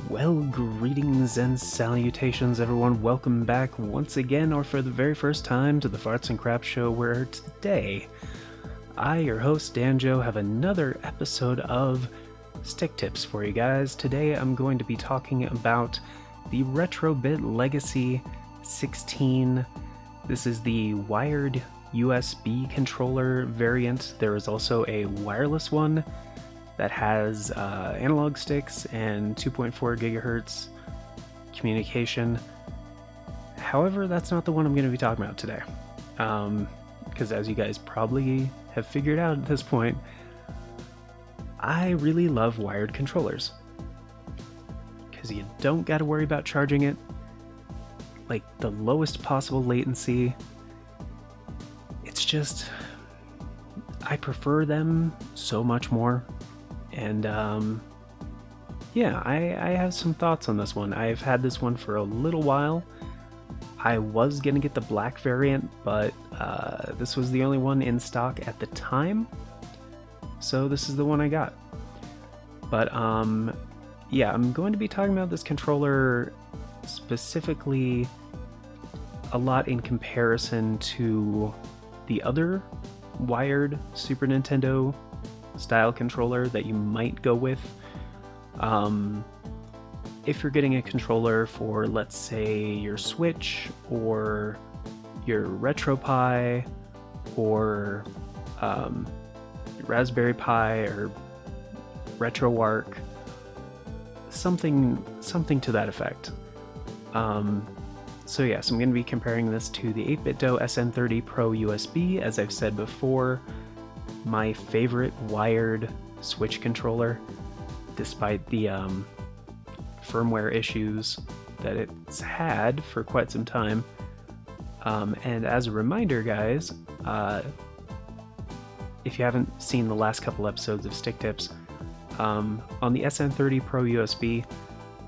Well, greetings and salutations, everyone. Welcome back once again, or for the very first time, to the Farts and Crap Show, where today I, your host, Danjo, have another episode of Stick Tips for you guys. Today I'm going to be talking about the Retrobit Legacy 16. This is the wired USB controller variant. There is also a wireless one that has analog sticks and 2.4 gigahertz communication. However, that's not the one I'm going to be talking about today. Because as you guys probably have figured out at this point, I really love wired controllers. Because you don't got to worry about charging it. Like, the lowest possible latency. It's just, I prefer them so much more. And yeah, I have some thoughts on this one. I've had this one for a little while. I was gonna get the black variant, but this was the only one in stock at the time, so this is the one I got. But yeah, I'm going to be talking about this controller specifically a lot in comparison to the other wired Super Nintendo style controller that you might go with. If you're getting a controller for, let's say, your Switch or your RetroPie or Raspberry Pi or RetroArch, something to that effect. So yes, I'm going to be comparing this to the 8BitDo SN30 Pro USB. As I've said before, my favorite wired Switch controller, despite the firmware issues that it's had for quite some time. And as a reminder, guys, if you haven't seen the last couple episodes of Stick Tips, on the SN30 Pro USB,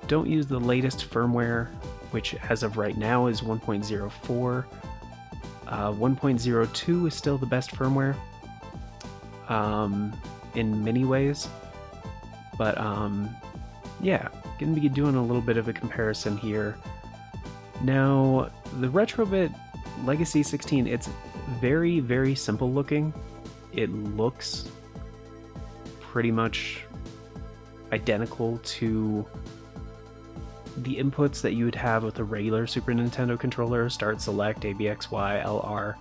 don't use the latest firmware, which as of right now is 1.04. 1.02 is still the best firmware. In many ways, but yeah, gonna be doing a little bit of a comparison here. Now, the Retrobit Legacy 16, it's very, very simple looking. It looks pretty much identical to the inputs that you would have with a regular Super Nintendo controller: start, select, A, B, X, Y, L, R.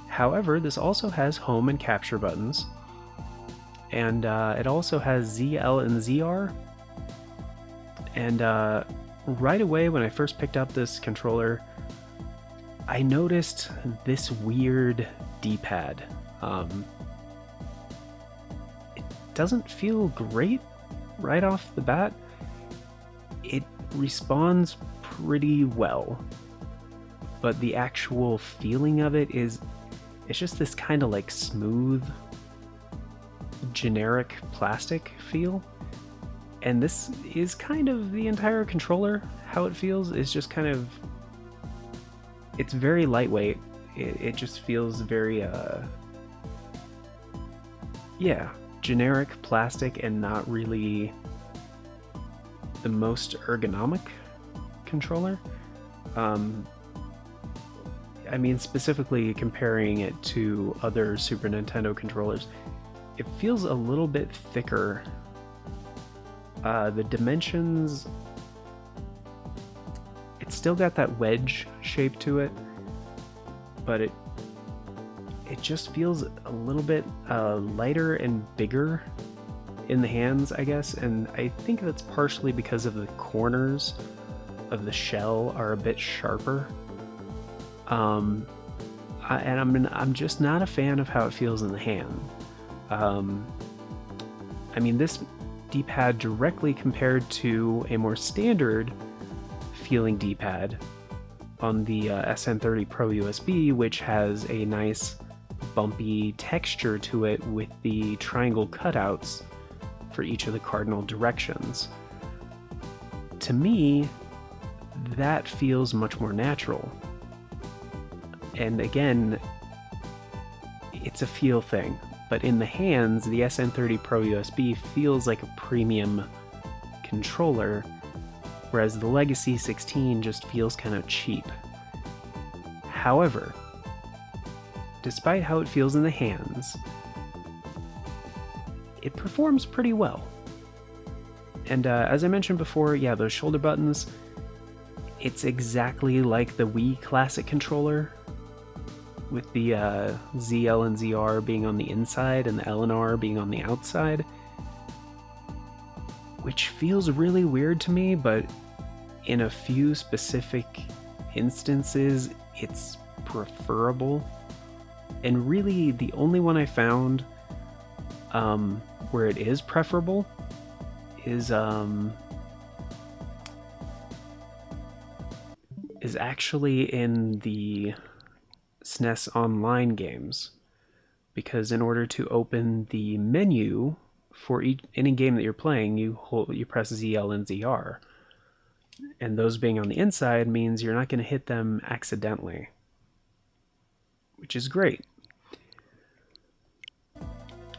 However, this also has home and capture buttons, and it also has Z, L, and ZR. And right away when I first picked up this controller, I noticed this weird D-pad. It doesn't feel great right off the bat. It responds pretty well, but the actual feeling of it is, it's just this kind of like smooth, generic plastic feel. And this is kind of the entire controller. How it feels is just kind of, it's very lightweight. It just feels very, yeah, generic plastic and not really the most ergonomic controller. I mean, specifically comparing it to other Super Nintendo controllers, it feels a little bit thicker. The dimensions, it's still got that wedge shape to it, but it just feels a little bit lighter and bigger in the hands, I guess, and I think that's partially because of the corners of the shell are a bit sharper. And I'm just not a fan of how it feels in the hand. I mean, this D-pad directly compared to a more standard feeling D-pad on the SN30 Pro USB, which has a nice bumpy texture to it with the triangle cutouts for each of the cardinal directions. To me, that feels much more natural. And again, it's a feel thing. But in the hands, the SN30 Pro USB feels like a premium controller, whereas the Legacy 16 just feels kind of cheap. However, despite how it feels in the hands, it performs pretty well. And as I mentioned before, yeah, those shoulder buttons, it's exactly like the Wii Classic controller, with the ZL and ZR being on the inside and the L and R being on the outside, which feels really weird to me, but in a few specific instances, it's preferable. And really, the only one I found where it is preferable is actually in the SNES Online games, because in order to open the menu for any game that you're playing, you press ZL and ZR, and those being on the inside means you're not going to hit them accidentally, which is great.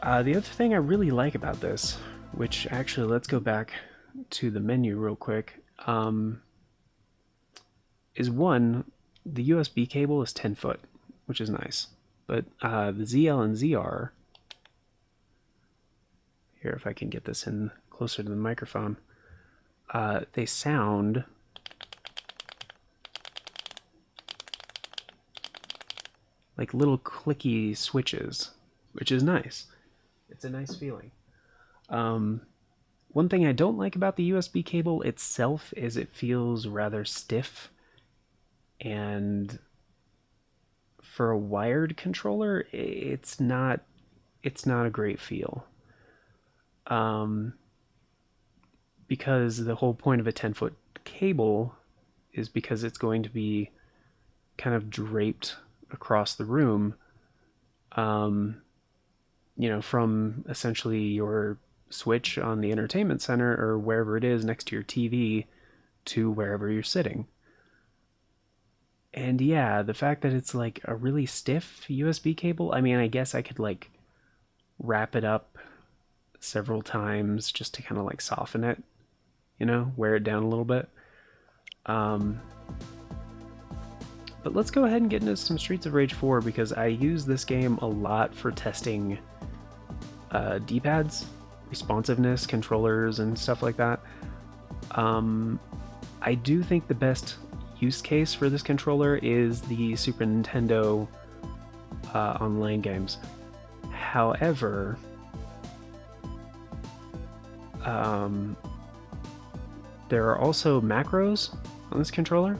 The other thing I really like about this, which actually, let's go back to the menu real quick, is one, the USB cable is 10 foot, which is nice. But the ZL and ZR, here, if I can get this in closer to the microphone, they sound like little clicky switches, which is nice. It's a nice feeling. One thing I don't like about the USB cable itself is it feels rather stiff, and for a wired controller, it's not a great feel. Because the whole point of a 10-foot cable is because it's going to be kind of draped across the room, from essentially your Switch on the entertainment center or wherever it is next to your TV to wherever you're sitting. And yeah, the fact that it's like a really stiff USB cable, I mean, I guess I could like wrap it up several times just to kind of like soften it, wear it down a little bit. But let's go ahead and get into some Streets of Rage 4, because I use this game a lot for testing D-pads, responsiveness, controllers, and stuff like that. I do think the best use case for this controller is the Super Nintendo online games. However, there are also macros on this controller.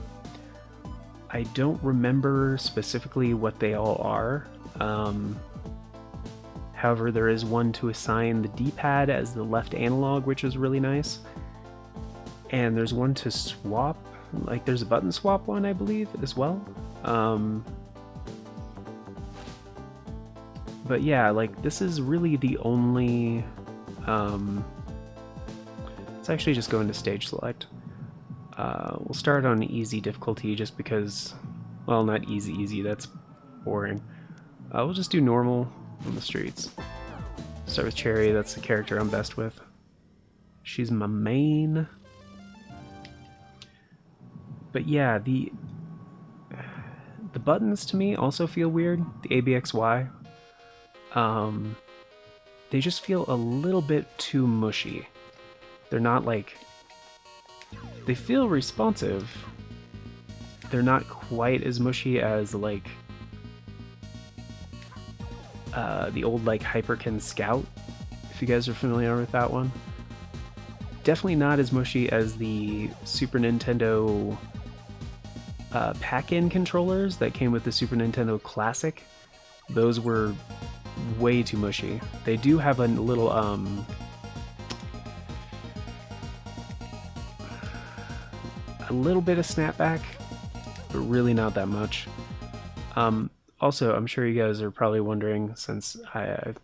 I don't remember specifically what they all are. However, there is one to assign the D-pad as the left analog, which is really nice. And there's one to swap, like there's a button swap one, I believe, as well. But yeah, like this is really the only... let's actually just go into stage select. We'll start on easy difficulty just because, well, not easy, that's boring. We'll just do normal on the streets. Start with Cherry, that's the character I'm best with. She's my main. But yeah, the buttons to me also feel weird, the ABXY. They just feel a little bit too mushy. They're not like... They feel responsive. They're not quite as mushy as like the old like Hyperkin Scout, if you guys are familiar with that one. Definitely not as mushy as the Super Nintendo pack-in controllers that came with the Super Nintendo Classic. Those were way too mushy. They do have a little bit of snapback, but really not that much. Also, I'm sure you guys are probably wondering, since I've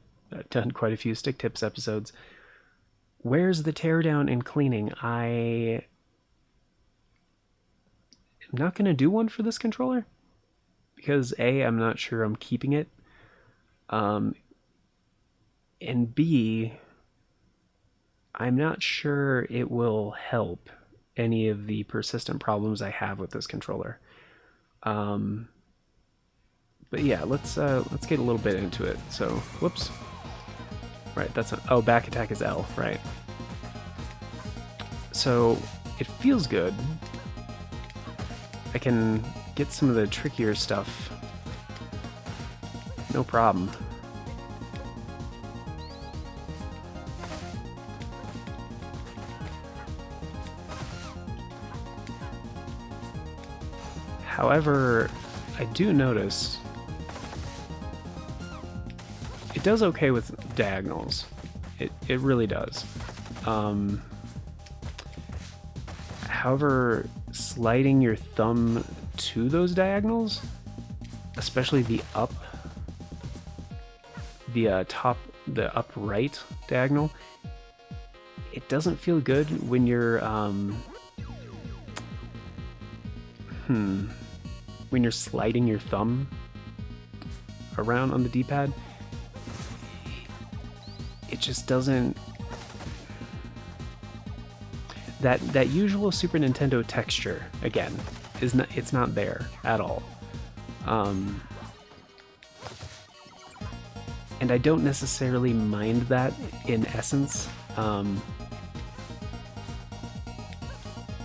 done quite a few Stick Tips episodes, where's the teardown and cleaning? I am not going to do one for this controller, because A, I'm not sure I'm keeping it, and B, I'm not sure it will help any of the persistent problems I have with this controller. Um, but yeah, let's get a little bit into it. So, whoops. Right, that's not, oh, back attack is L, right. So, it feels good. I can get some of the trickier stuff. No problem. However, I do notice it does okay with diagonals. It really does. However, sliding your thumb to those diagonals, especially the upright diagonal, it doesn't feel good when you're when you're sliding your thumb around on the D-pad. It just doesn't. That usual Super Nintendo texture again is not. It's not there at all. And I don't necessarily mind that in essence,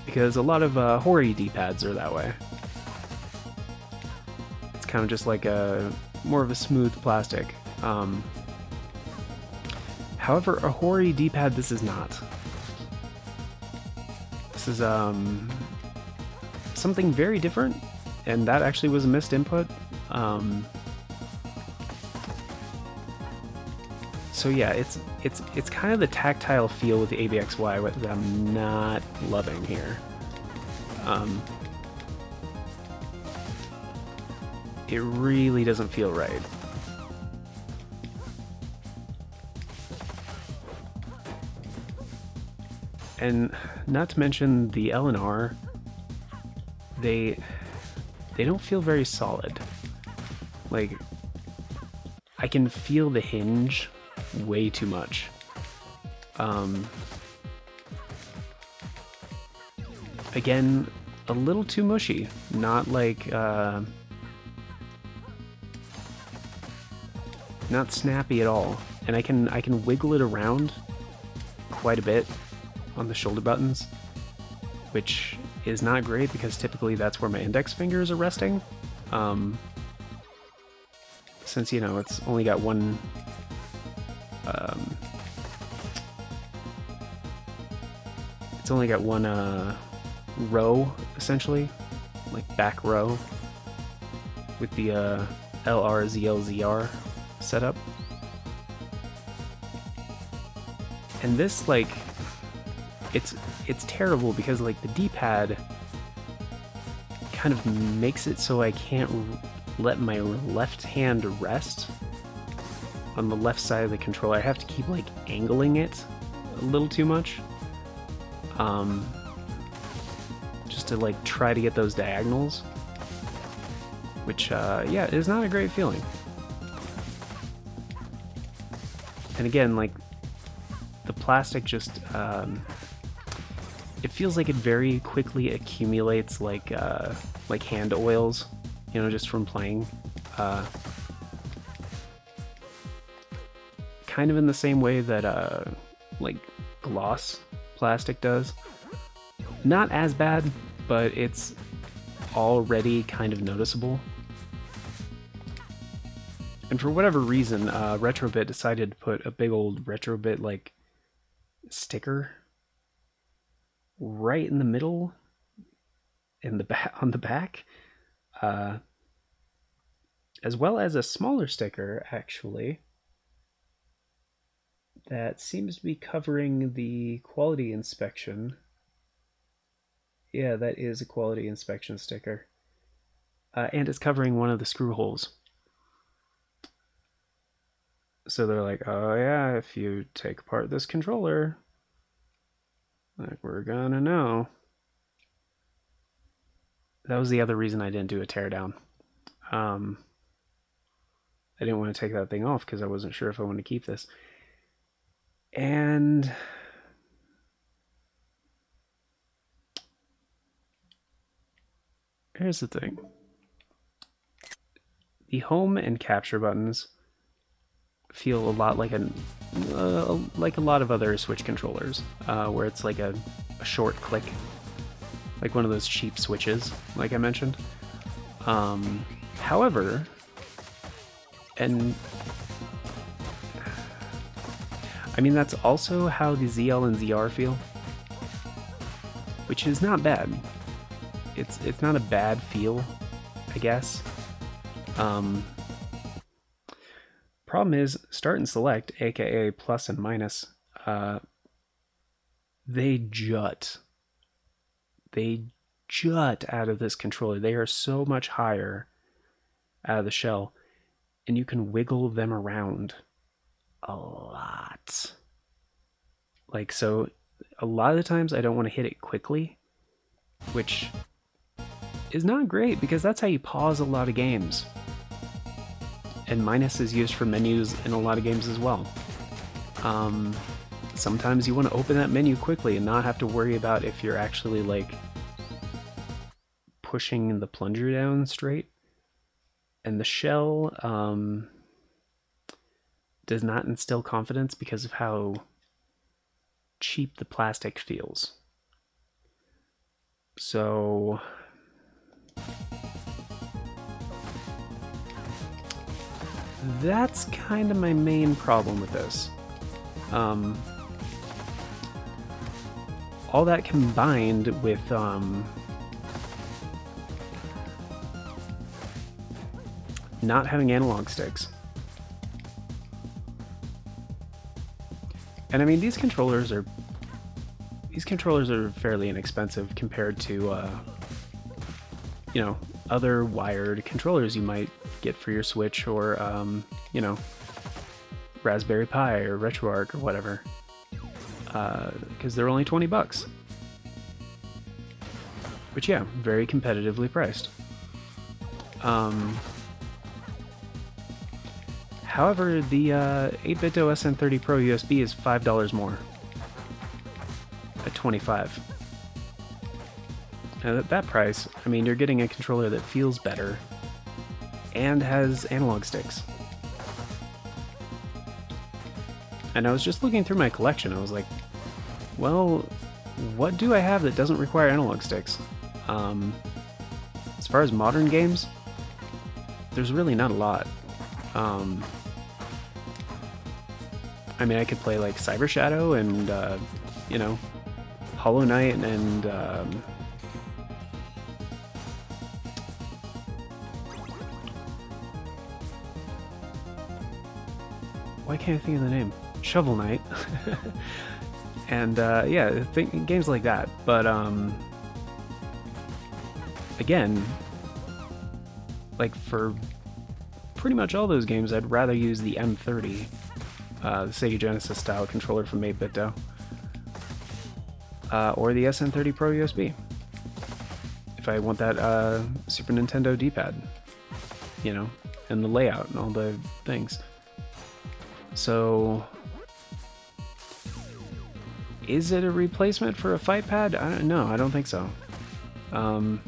because a lot of Hori D-pads are that way. It's kind of just like more of a smooth plastic. However, a Hori D-pad this is not. This is something very different, and that actually was a missed input. So yeah, it's kind of the tactile feel with the ABXY that I'm not loving here. It really doesn't feel right. And not to mention the L and R, they don't feel very solid. Like, I can feel the hinge way too much. Again, a little too mushy. Not like not snappy at all. And I can wiggle it around quite a bit on the shoulder buttons, which is not great because typically that's where my index fingers are resting. Since, you know, it's only got one row, essentially, like back row, with the LRZLZR setup. And this, like, it's terrible because, like, the D-pad kind of makes it so I can't let my left hand rest on the left side of the controller. I have to keep, like, angling it a little too much. Just to, like, try to get those diagonals. Which, yeah, is not a great feeling. And again, like, the plastic just, it feels like it very quickly accumulates like hand oils, you know, just from playing. Kind of in the same way that, like, gloss plastic does. Not as bad, but it's already kind of noticeable. And for whatever reason, Retrobit decided to put a big old Retrobit, like, sticker right in the middle, in the on the back, as well as a smaller sticker, actually, that seems to be covering the quality inspection. Yeah, that is a quality inspection sticker. And it's covering one of the screw holes. So they're like, oh yeah, if you take apart this controller, like, we're gonna know. That was the other reason I didn't do a teardown. I didn't want to take that thing off because I wasn't sure if I wanted to keep this. And here's the thing. The home and capture buttons feel a lot like a lot of other Switch controllers, where it's like a short click, like one of those cheap switches, like I mentioned. However, and I mean that's also how the ZL and ZR feel, which is not bad. It's not a bad feel, I guess. Problem is, start and select, aka plus and minus, they jut. They jut out of this controller. They are so much higher out of the shell, and you can wiggle them around a lot. Like, so a lot of the times I don't want to hit it quickly, which is not great because that's how you pause a lot of games. And minus is used for menus in a lot of games as well. Sometimes you want to open that menu quickly and not have to worry about if you're actually like pushing the plunger down straight. And the shell does not instill confidence because of how cheap the plastic feels. So that's kind of my main problem with this. All that combined with not having analog sticks. And I mean, these controllers are fairly inexpensive compared to you know, other wired controllers you might get for your Switch or you know, Raspberry Pi or RetroArch or whatever, because they're only $20, which yeah, very competitively priced. However, the 8BitDo SN30 Pro USB is $5 more at $25. Now at that price, I mean, you're getting a controller that feels better and has analog sticks. And I was just looking through my collection, I was like, well, what do I have that doesn't require analog sticks? As far as modern games, there's really not a lot. I mean, I could play like Cyber Shadow and, you know, Hollow Knight and, why can't I think of the name? Shovel Knight. And, yeah, games like that. But, again, like for pretty much all those games, I'd rather use the M30. The Sega Genesis style controller from 8BitDo, or the SN30 Pro USB if I want that Super Nintendo D-pad, you know, and the layout and all the things. So is it a replacement for a fight pad? I don't know. I don't think so. And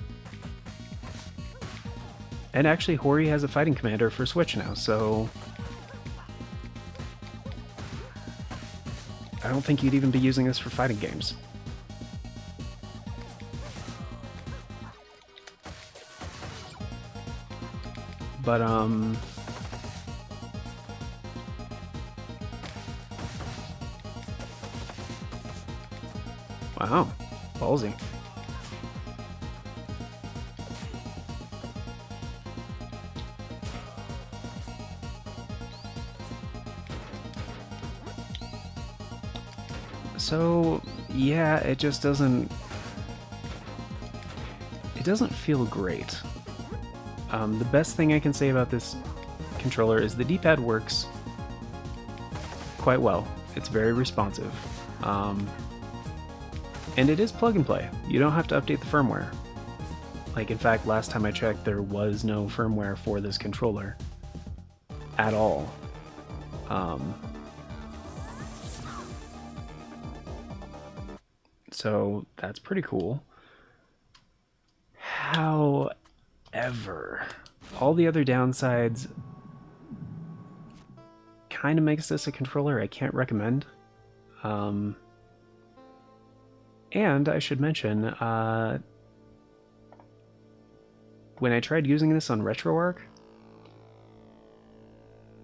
actually Hori has a fighting commander for Switch now, so I don't think you'd even be using this for fighting games. But, wow, ballsy. So, yeah, it just doesn't feel great. The best thing I can say about this controller is the D-pad works quite well. It's very responsive. And it is plug and play. You don't have to update the firmware. Like, in fact, last time I checked, there was no firmware for this controller at all. So that's pretty cool. However, all the other downsides kind of makes this a controller I can't recommend. And I should mention, when I tried using this on RetroArch,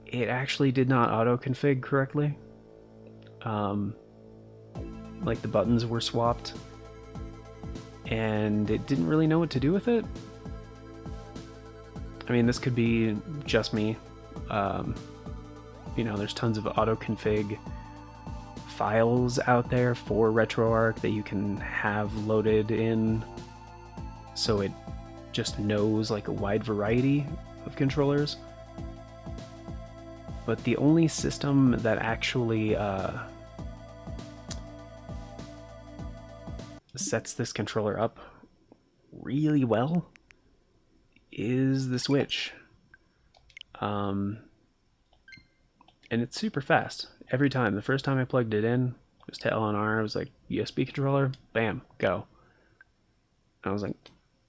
it actually did not auto-config correctly. Like the buttons were swapped, and it didn't really know what to do with it. I mean, this could be just me. You know, there's tons of auto-config files out there for RetroArch that you can have loaded in, so it just knows like a wide variety of controllers. But the only system that actually sets this controller up really well is the Switch. And it's super fast every time. The first time I plugged it in, it was to LNR, I was like, USB controller, bam, go. And I was like,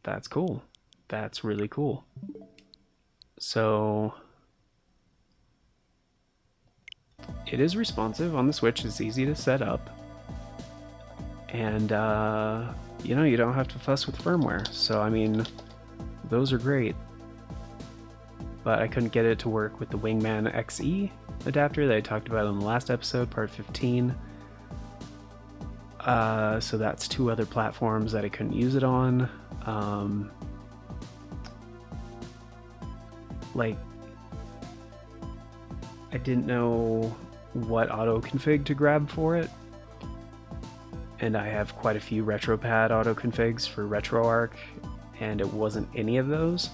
that's cool. That's really cool. So it is responsive on the Switch. It's easy to set up. And, you know, you don't have to fuss with firmware. So, I mean, those are great. But I couldn't get it to work with the Wingman XE adapter that I talked about in the last episode, part 15. So that's two other platforms that I couldn't use it on. Like, I didn't know what auto config to grab for it. And I have quite a few RetroPad auto configs for RetroArch, and it wasn't any of those.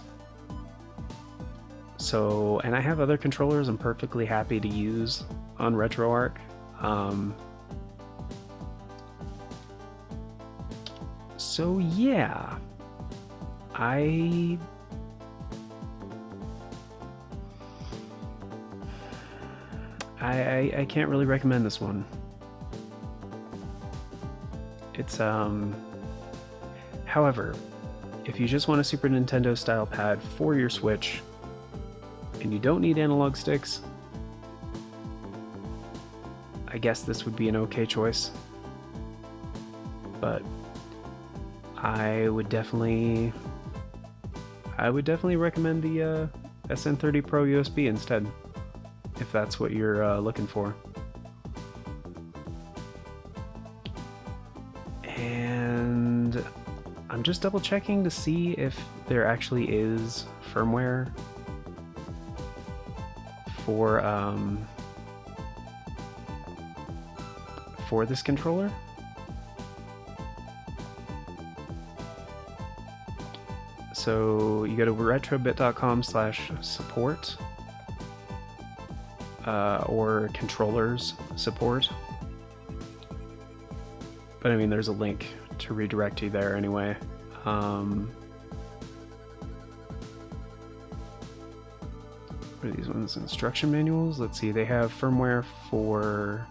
So, and I have other controllers I'm perfectly happy to use on RetroArch. So yeah, I can't really recommend this one. It's however, if you just want a Super Nintendo style pad for your Switch and you don't need analog sticks, I guess this would be an okay choice. But I would definitely recommend the SN30 Pro USB instead, if that's what you're looking for. And I'm just double checking to see if there actually is firmware for this controller. So you go to retrobit.com/support or controllers support. But I mean, there's a link to redirect you there anyway. What are these ones? Instruction manuals? Let's see, they have firmware for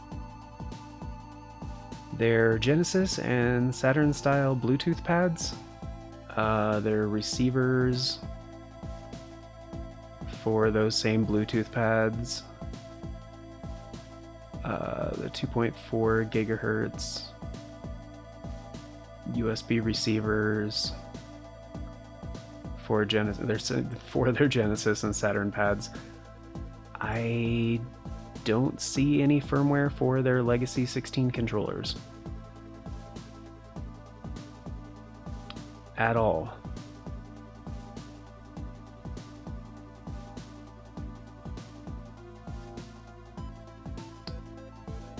their Genesis and Saturn style Bluetooth pads, their receivers for those same Bluetooth pads, the 2.4 gigahertz USB receivers for their Genesis and Saturn pads. I don't see any firmware for their Legacy 16 controllers at all.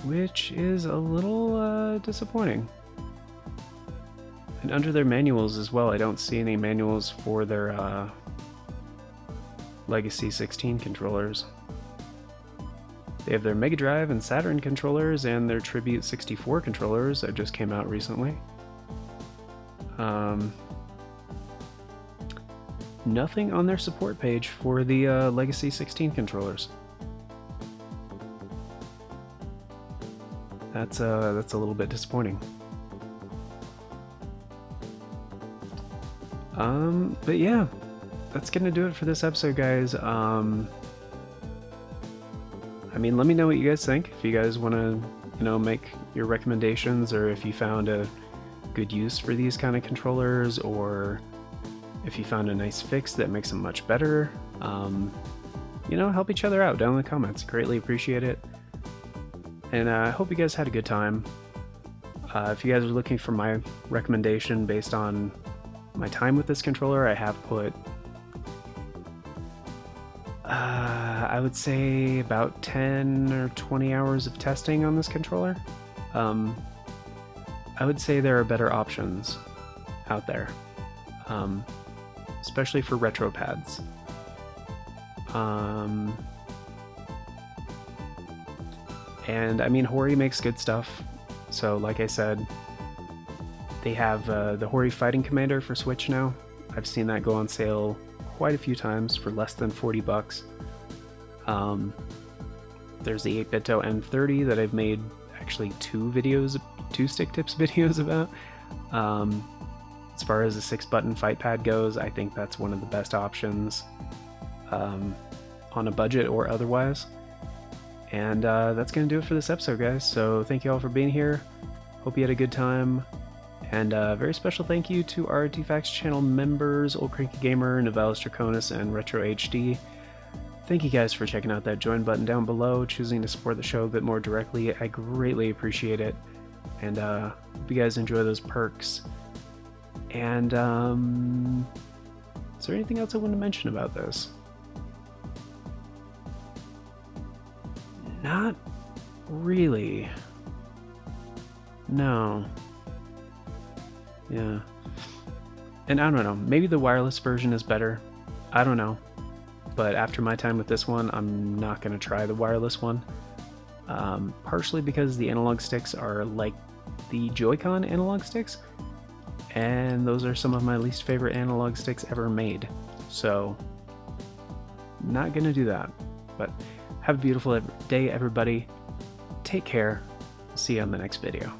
Which is a little disappointing. And under their manuals as well, I don't see any manuals for their Legacy 16 controllers. They have their Mega Drive and Saturn controllers and their Tribute 64 controllers that just came out recently. Nothing on their support page for the Legacy 16 controllers. That's a little bit disappointing. But yeah, that's gonna do it for this episode, guys. I mean, let me know what you guys think. If you guys want to, make your recommendations, or if you found a good use for these kind of controllers, or if you found a nice fix that makes them much better. Help each other out down in the comments. Greatly appreciate it. And I hope you guys had a good time. If you guys are looking for my recommendation based on my time with this controller, I have put, I would say about 10 or 20 hours of testing on this controller. I would say there are better options out there, especially for retro pads. And I mean, Hori makes good stuff. So like I said, they have the Hori Fighting Commander for Switch now. I've seen that go on sale quite a few times for less than $40. There's the 8BitDo M30 that I've made actually two stick tips videos about. As far as the 6-button fight pad goes, I think that's one of the best options on a budget or otherwise. And that's going to do it for this episode, guys. So thank you all for being here. Hope you had a good time. And a very special thank you to our Artifacts channel members, Old Cranky Gamer, Novalis Draconis, and Retro HD. Thank you guys for checking out that join button down below, choosing to support the show a bit more directly. I greatly appreciate it. And hope you guys enjoy those perks. And is there anything else I want to mention about this? Not really. No. Yeah. And I don't know, maybe the wireless version is better. I don't know. But after my time with this one, I'm not going to try the wireless one. Partially because the analog sticks are like the Joy-Con analog sticks. And those are some of my least favorite analog sticks ever made. So, not going to do that. But have a beautiful day, everybody. Take care. See you on the next video.